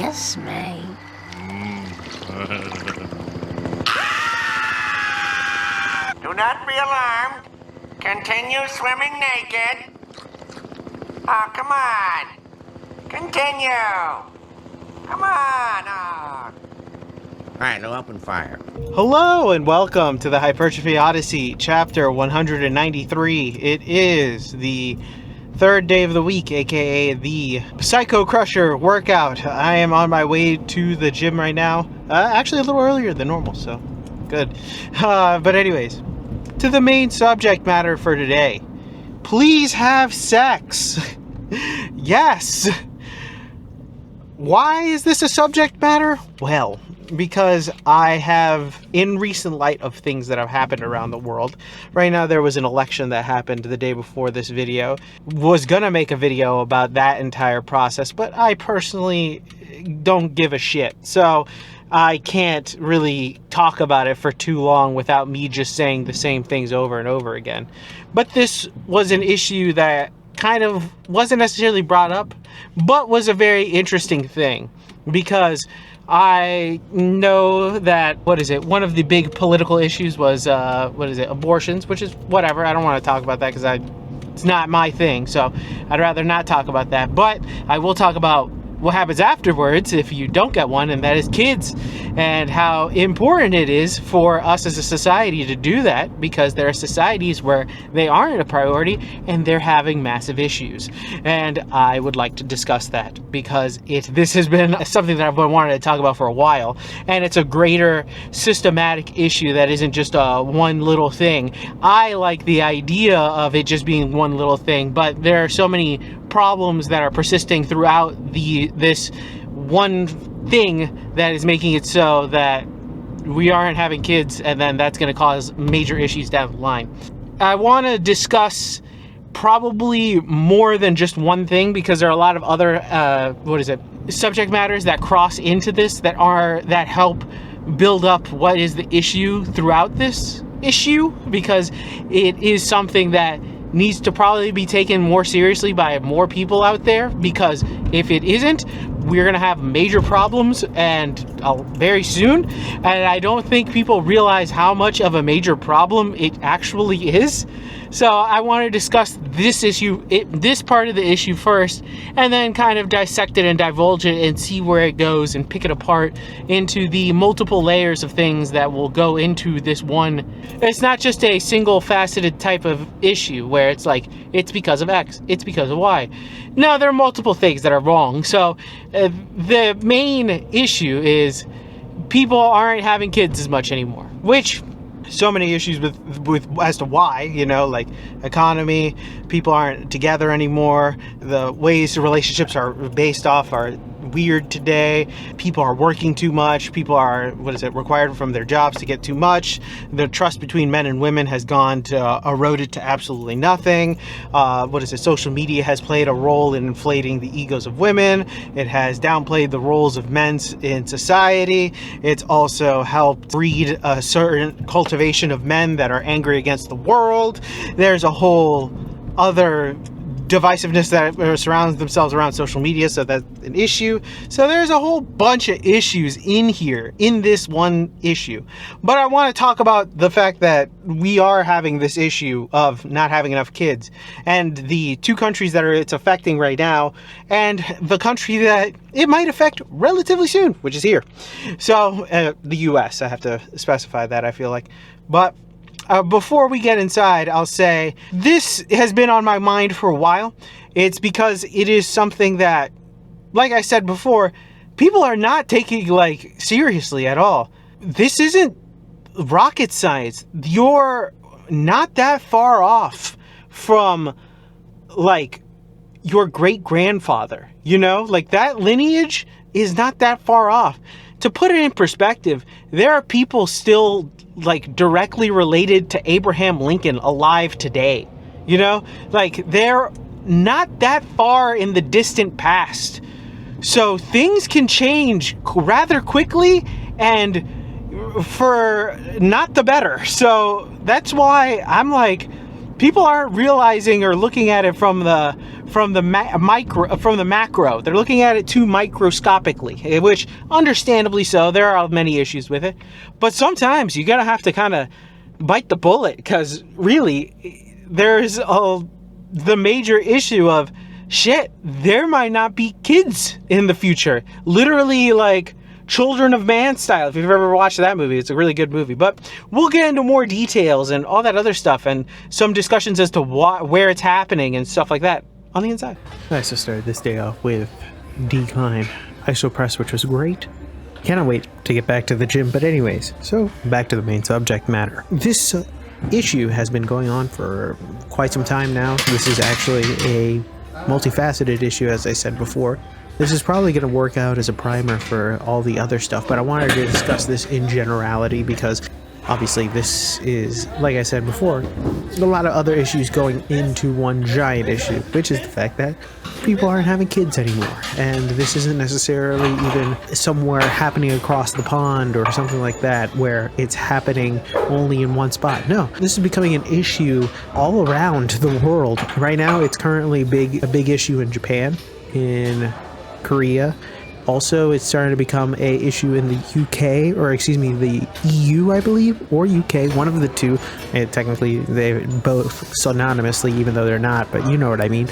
kiss me. Do not be alarmed. Continue swimming naked. Oh, come on. Continue. Come on. Oh. All right, no open fire. Hello and welcome to the Hypertrophy Odyssey, chapter 193. It is the third day of the week, aka the Psycho Crusher workout. I am on my way to the gym right now. Actually a little earlier than normal, so good. But anyways, to the main subject matter for today. Please have sex. Yes. Why is this a subject matter? Well, because I have, in recent light of things that have happened around the world, right now there was an election that happened the day before this video, was gonna make a video about that entire process, but I personally don't give a shit, so I can't really talk about it for too long without me just saying the same things over and over again. But this was an issue that kind of wasn't necessarily brought up, but was a very interesting thing, because I know that, one of the big political issues was, abortions, which is whatever. I don't want to talk about that because it's not my thing, so I'd rather not talk about that. But I will talk about what happens afterwards if you don't get one, and that is kids, and how important it is for us as a society to do that, because there are societies where they aren't a priority and they're having massive issues. And I would like to discuss that because this has been something that I've been wanting to talk about for a while, and it's a greater systematic issue that isn't just one little thing. I like the idea of it just being one little thing, but there are so many problems that are persisting throughout this one thing that is making it so that we aren't having kids, and then that's going to cause major issues down the line. I want to discuss probably more than just one thing, because there are a lot of other subject matters that cross into this that help build up what is the issue throughout this issue, because it is something that needs to probably be taken more seriously by more people out there, because if it isn't, we're gonna have major problems, and very soon. And I don't think people realize how much of a major problem it actually is. So I want to discuss this issue, this part of the issue first, and then kind of dissect it and divulge it and see where it goes and pick it apart into the multiple layers of things that will go into this one. It's not just a single faceted type of issue where it's like, it's because of X, it's because of Y. No, there are multiple things that are wrong. So the main issue is people aren't having kids as much anymore, which so many issues with as to why, like economy, people aren't together anymore, the ways relationships are based off are weird today, people are working too much, people are required from their jobs to get too much, the trust between men and women has gone to eroded to absolutely nothing. Social media has played a role in inflating the egos of women, it has downplayed the roles of men in society, it's also helped breed a certain cultivation of men that are angry against the world. There's a whole other divisiveness that surrounds themselves around social media, so that's an issue. So there's a whole bunch of issues in here, in this one issue. But I want to talk about the fact that we are having this issue of not having enough kids, and the two countries that it's affecting right now, and the country that it might affect relatively soon, which is here. So the US, I have to specify that, I feel like. But before we get inside, I'll say this has been on my mind for a while. It's because it is something that, like I said before, people are not taking seriously at all. This isn't rocket science. You're not that far off from your great grandfather, that lineage is not that far off. To put it in perspective, there are people still directly related to Abraham Lincoln alive today. They're not that far in the distant past. So things can change rather quickly, and for not the better. So that's why I'm people aren't realizing or looking at it from the macro. They're looking at it too microscopically, which understandably so. There are many issues with it, but sometimes you gotta have to kind of bite the bullet, because really there's the major issue of shit. There might not be kids in the future, literally like Children of Man style. If you've ever watched that movie, it's a really good movie. But we'll get into more details and all that other stuff, and some discussions as to where it's happening and stuff like that on the inside. I also started this day off with decline isopress, which was great. Cannot wait to get back to the gym. But anyways, so back to the main subject matter. This issue has been going on for quite some time now. This is actually a multifaceted issue, as I said before. This is probably going to work out as a primer for all the other stuff, but I wanted to discuss this in generality because obviously this is, like I said before, a lot of other issues going into one giant issue, which is the fact that people aren't having kids anymore. And this isn't necessarily even somewhere happening across the pond or something like that where it's happening only in one spot. No, this is becoming an issue all around the world. Right now, it's currently a big issue in Japan, in Korea. Also, it's starting to become a issue in the UK, or excuse me, the EU, I believe, or UK, one of the two. And technically, they're both synonymously, even though they're not, but you know what I mean.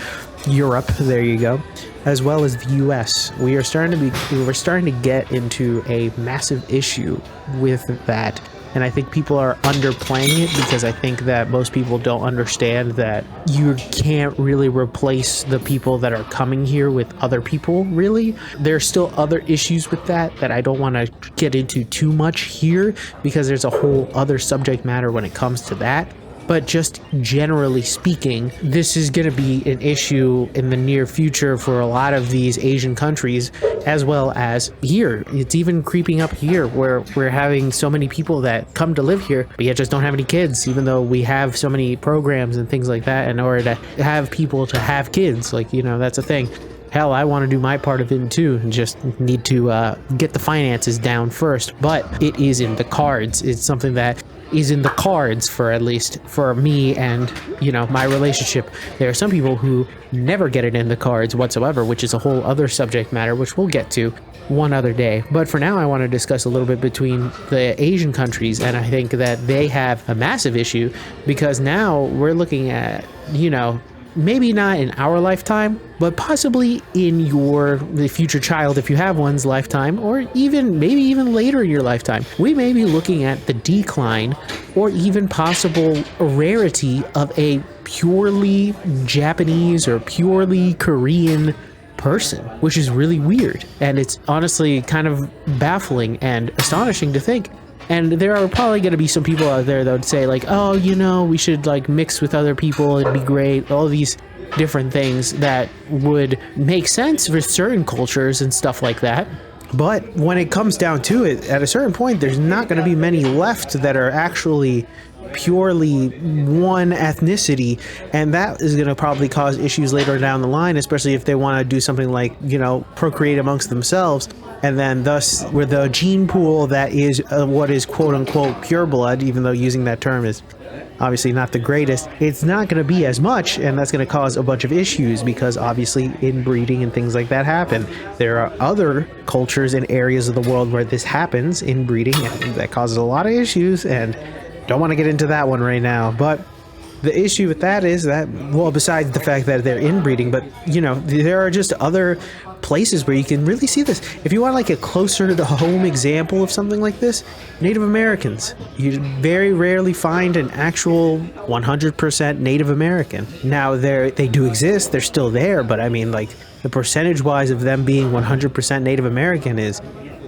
Europe, there you go, as well as the US. We're starting to get into a massive issue with that. And I think people are underplaying it because I think that most people don't understand that you can't really replace the people that are coming here with other people, really. There's still other issues with that I don't want to get into too much here because there's a whole other subject matter when it comes to that. But just generally speaking, this is going to be an issue in the near future for a lot of these Asian countries, as well as here. It's even creeping up here where we're having so many people that come to live here, but yet just don't have any kids, even though we have so many programs and things like that in order to have people to have kids. Like, you know, that's a thing. Hell, I want to do my part of it too, and just need to get the finances down first. But it is in the cards. It's something that is in the cards for, at least for me and, you know, my relationship. There are some people who never get it in the cards whatsoever, which is a whole other subject matter, which we'll get to one other day. But for now, I want to discuss a little bit between the Asian countries, and I think that they have a massive issue because now we're looking at, you know, maybe not in our lifetime, but possibly in the future child, if you have one's lifetime, or maybe even later in your lifetime, we may be looking at the decline or even possible rarity of a purely Japanese or purely Korean person, which is really weird. And it's honestly kind of baffling and astonishing to think. And there are probably going to be some people out there that would say like, oh, you know, we should like mix with other people, it'd be great, all these different things that would make sense for certain cultures and stuff like that. But when it comes down to it, at a certain point, there's not going to be many left that are actually purely one ethnicity, and that is going to probably cause issues later down the line, especially if they want to do something like, you know, procreate amongst themselves, and then thus with the gene pool that is what is quote-unquote pure blood, even though using that term is obviously not the greatest, it's not going to be as much, and that's going to cause a bunch of issues because obviously inbreeding and things like that happen. There are other cultures and areas of the world where this happens, inbreeding, and that causes a lot of issues, and don't want to get into that one right now. But the issue with that is that, well, besides the fact that they're inbreeding, but, you know, there are just other places where you can really see this. If you want like a closer to home example of something like this, Native Americans. You very rarely find an actual 100% Native American. Now they do exist, they're still there, but I mean, like, the percentage wise of them being 100% Native American is,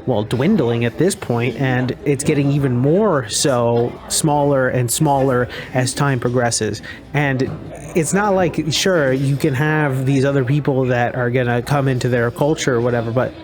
well, dwindling at this point, and it's getting even more so smaller and smaller as time progresses. And it's not like, sure, you can have these other people that are gonna come into their culture or whatever, but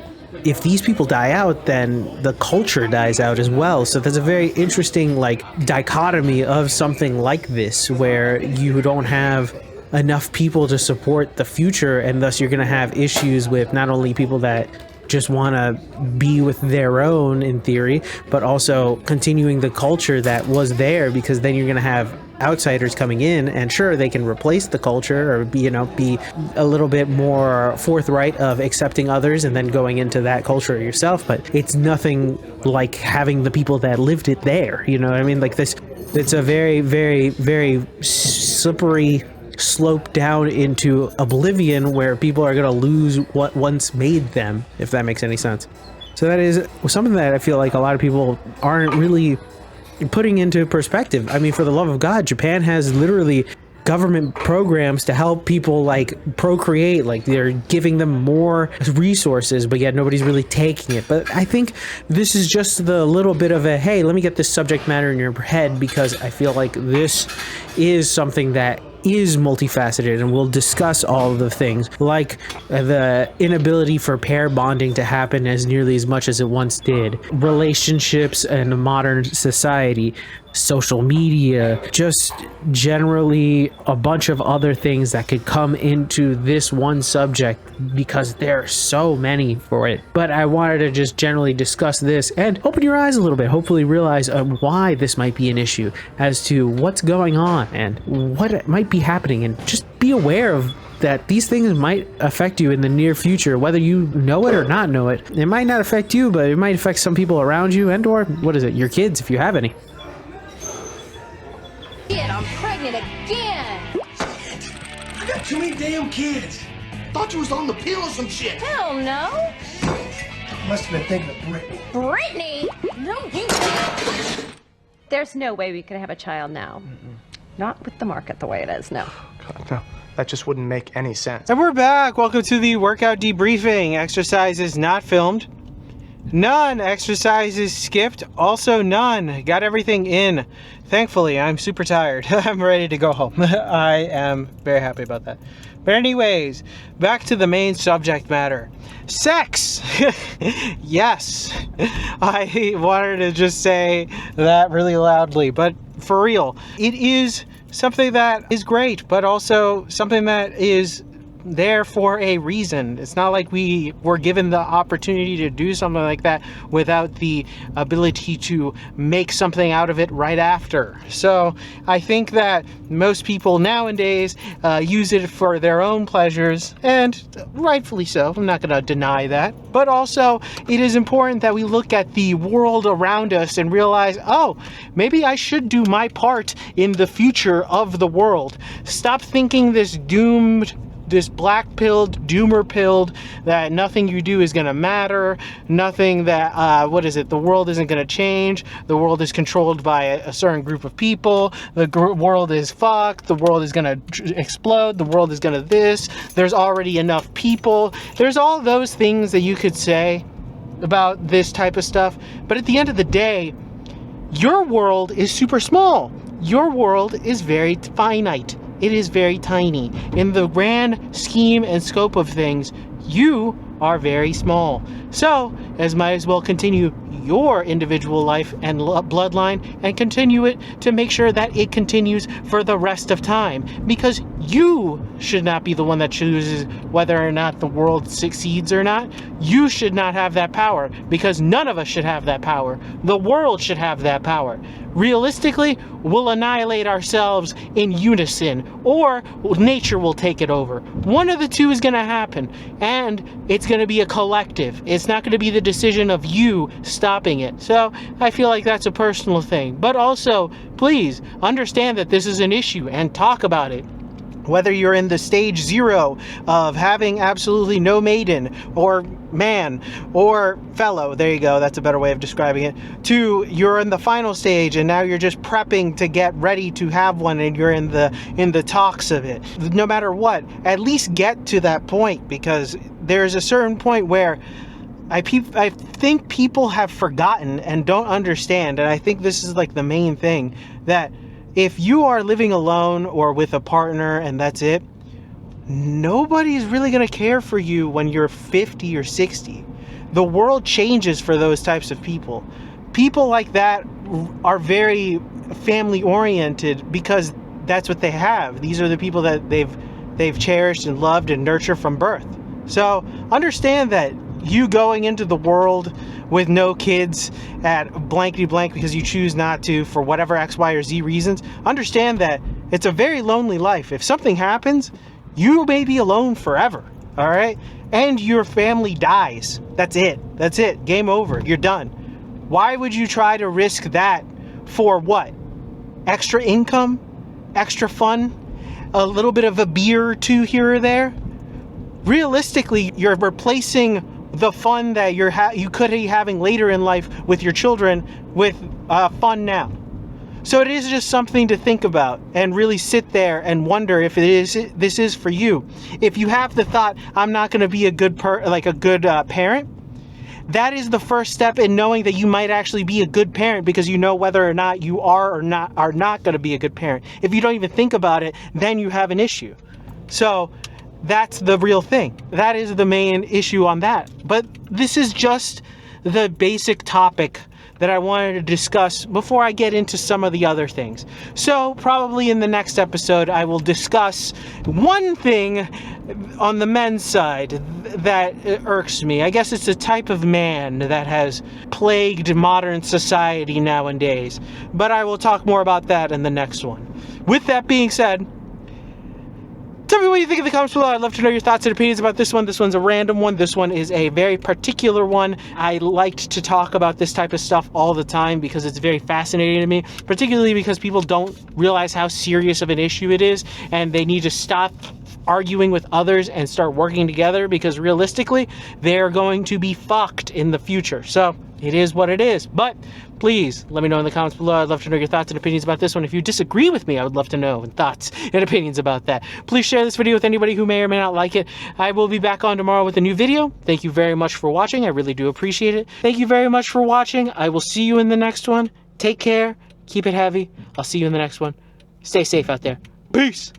if these people die out, then the culture dies out as well. So there's a very interesting like dichotomy of something like this where you don't have enough people to support the future, and thus you're gonna have issues with not only people that just want to be with their own in theory, but also continuing the culture that was there, because then you're going to have outsiders coming in, and sure, they can replace the culture or be a little bit more forthright of accepting others and then going into that culture yourself, but it's nothing like having the people that lived it there. You know what I mean? Like this, it's a very, very, very slippery slope down into oblivion where people are going to lose what once made them, if that makes any sense. So that is something that I feel like a lot of people aren't really putting into perspective. I mean, for the love of God, Japan has literally government programs to help people like procreate. Like they're giving them more resources, but yet nobody's really taking it. But I think this is just the little bit of a, hey, let me get this subject matter in your head, because I feel like this is something that is multifaceted, and we'll discuss all of the things like the inability for pair bonding to happen as nearly as much as it once did, relationships in modern society, social media, just generally a bunch of other things that could come into this one subject, because there are so many for it. But I wanted to just generally discuss this and open your eyes a little bit, hopefully realize why this might be an issue, as to what's going on and what might be happening, and just be aware of that these things might affect you in the near future, whether you know it or not know it. It might not affect you, but it might affect some people around you, and or your kids, if you have any. Shit, I'm pregnant again! I got too many damn kids. Thought you was on the pill or some shit. Hell no! Must have been thinking of Brittany. Brittany? No, you. There's no way we could have a child now. Not with the market the way it is, no. God, no. That just wouldn't make any sense. And we're back. Welcome to the workout debriefing. Exercises not filmed. None. Exercises skipped. Also none. Got everything in. Thankfully, I'm super tired. I'm ready to go home. I am very happy about that. But anyways, back to the main subject matter. Sex! Yes. I wanted to just say that really loudly, but for real, it is something that is great, but also something that is there for a reason. It's not like we were given the opportunity to do something like that without the ability to make something out of it right after. So I think that most people nowadays use it for their own pleasures, and rightfully so. I'm not going to deny that. But also, it is important that we look at the world around us and realize, oh, maybe I should do my part in the future of the world. Stop thinking this black-pilled, doomer-pilled, that nothing you do is going to matter, nothing that, the world isn't going to change, the world is controlled by a certain group of people, the world is fucked, the world is going to explode, the world is going to this, there's already enough people. There's all those things that you could say about this type of stuff, but at the end of the day, your world is super small. Your world is very finite. It is very tiny. In the grand scheme and scope of things, you are very small. So, as might as well continue your individual life and bloodline and continue it to make sure that it continues for the rest of time. Because you should not be the one that chooses whether or not the world succeeds or not. You should not have that power, because none of us should have that power. The world should have that power. Realistically, we'll annihilate ourselves in unison, or nature will take it over. One of the two is going to happen, and it's going to be a collective. It's not going to be the decision of you stopping it. So I feel like that's a personal thing. But also, please understand that this is an issue and talk about it. Whether you're in the stage 0 of having absolutely no maiden or man or fellow, there you go, that's a better way of describing it, to you're in the final stage and now you're just prepping to get ready to have one and you're in the talks of it. No matter what, at least get to that point, because there's a certain point where I think people have forgotten and don't understand, and I think this is like the main thing, that if you are living alone or with a partner and that's it, nobody's really going to care for you when you're 50 or 60. The world changes for those types of people. People like that are very family oriented because that's what they have. These are the people that they've cherished and loved and nurtured from birth. So understand that you going into the world with no kids at blankety blank because you choose not to for whatever X, Y, or Z reasons, understand that it's a very lonely life. If something happens, you may be alone forever, all right? And your family dies. That's it. That's it. Game over. You're done. Why would you try to risk that for what? Extra income? Extra fun? A little bit of a beer or two here or there? Realistically, you're replacing the fun that you could be having later in life with your children with fun now. So it is just something to think about and really sit there and wonder if this is for you. If you have the thought, I'm not going to be a good parent, that is the first step in knowing that you might actually be a good parent, because you know whether or not you are not going to be a good parent. If you don't even think about it, then you have an issue. So that's the real thing. That is the main issue on that. But this is just the basic topic that I wanted to discuss before I get into some of the other things. So probably in the next episode, I will discuss one thing on the men's side that irks me. I guess it's a type of man that has plagued modern society nowadays. But I will talk more about that in the next one. With that being said, tell me what you think in the comments below. I'd love to know your thoughts and opinions about this one. This one's a random one. This one is a very particular one. I liked to talk about this type of stuff all the time because it's very fascinating to me, particularly because people don't realize how serious of an issue it is, and they need to stop arguing with others and start working together, because realistically, they're going to be fucked in the future. So it is what it is. But please let me know in the comments below. I'd love to know your thoughts and opinions about this one. If you disagree with me, I would love to know thoughts and opinions about that. Please share this video with anybody who may or may not like it. I will be back on tomorrow with a new video. Thank you very much for watching. I really do appreciate it. Thank you very much for watching. I will see you in the next one. Take care. Keep it heavy. I'll see you in the next one. Stay safe out there. Peace.